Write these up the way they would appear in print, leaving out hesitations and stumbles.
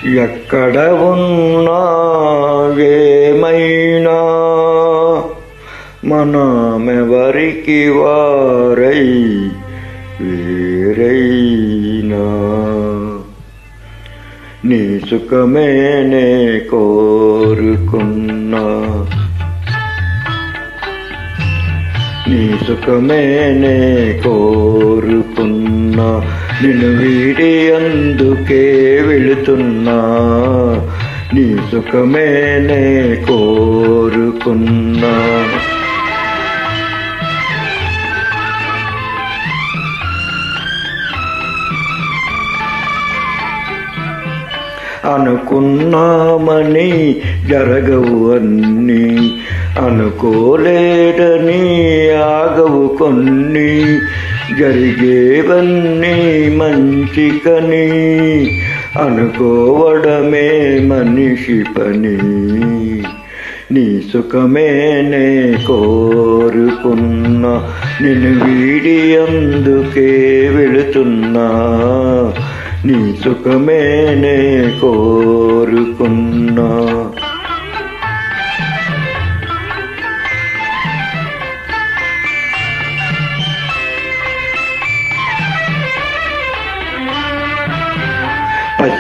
ఎక్కడ ఉన్నా ఏమైనా మనమెవరికి వారై వేరైనా నీ సుఖమే నే కోరుకున్నా నీ సుఖమే నే కోరుకున్నా నిన్ను వీడి అందుకే వెళుతున్నా నీ సుఖమే నే కోరుకున్నా అనుకున్నామని జరగవు అన్నీ అనుకోలేదని ఆగవు కొన్ని జరిగేవన్నీ మంచికని అనుకోవడమే మనిషి పని నీ సుఖమే నే కోరుకున్నా నిన్ను వీడి అందుకే వెళుతున్నా నీ సుఖమే నే కోరుకున్నా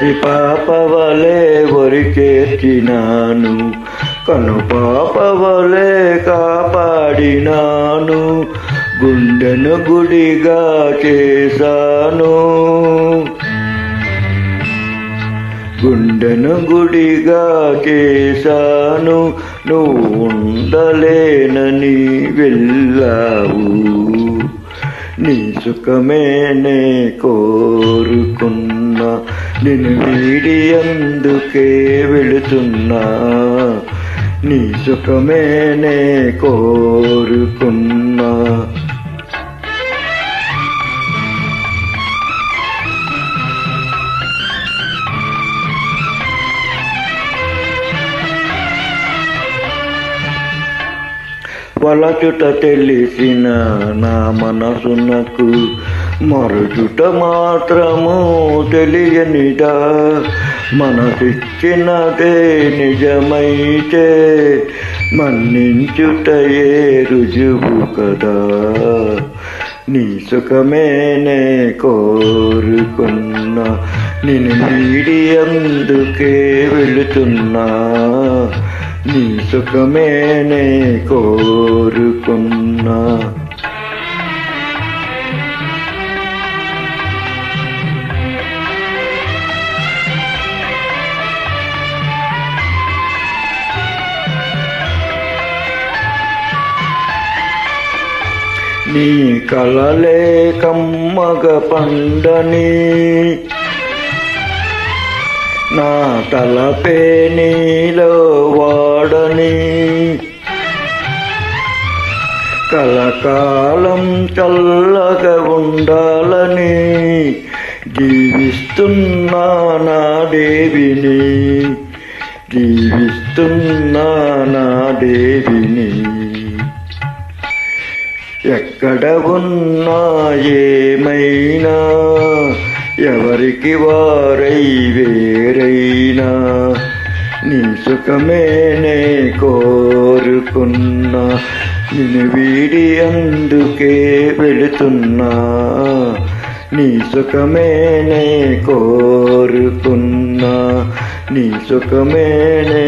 పసిపాపవలే ఒరికేర్చినాను కనుపాపవలే కాపాడినాను గుండెను గుడిగా చేశాను గుండెను గుడిగా చేశాను నువ్వు ఉండలేనని వెళ్ళావు నీ సుఖమే నే కోరుకున్నా నిన్ను వీడి అందుకే వెళుతున్నా నీ సుఖమే నే కోరుకున్నా వలచుట తెలిసిన నా మనసునకు మరుచుట మాత్రము తెలియనిదా మనసిచ్చినదే నిజమైతే మన్నించుటయే రుజువు కదా నీ సుఖమే నే కోరుకున్నా నిన్ను వీడి అందుకే వెళుతున్నా నీ సుఖమే నే కోరుకున్నా నీ కలలే కమ్మగ పండని నా తలపే నీలో వాడని కలకాలం చల్లగా ఉండాలని జీవిస్తున్నా నా దేవిని జీవిస్తున్నా నా దేవిని ఎక్కడ ఉన్నా ఏమైనా ఎవరికి వారై వేరైనా నీ సుఖమే నే కోరుకున్నా నిన్ను వీడి అందుకే వెళుతున్నా నీ సుఖమే నే కోరుకున్నా నీ సుఖమే నే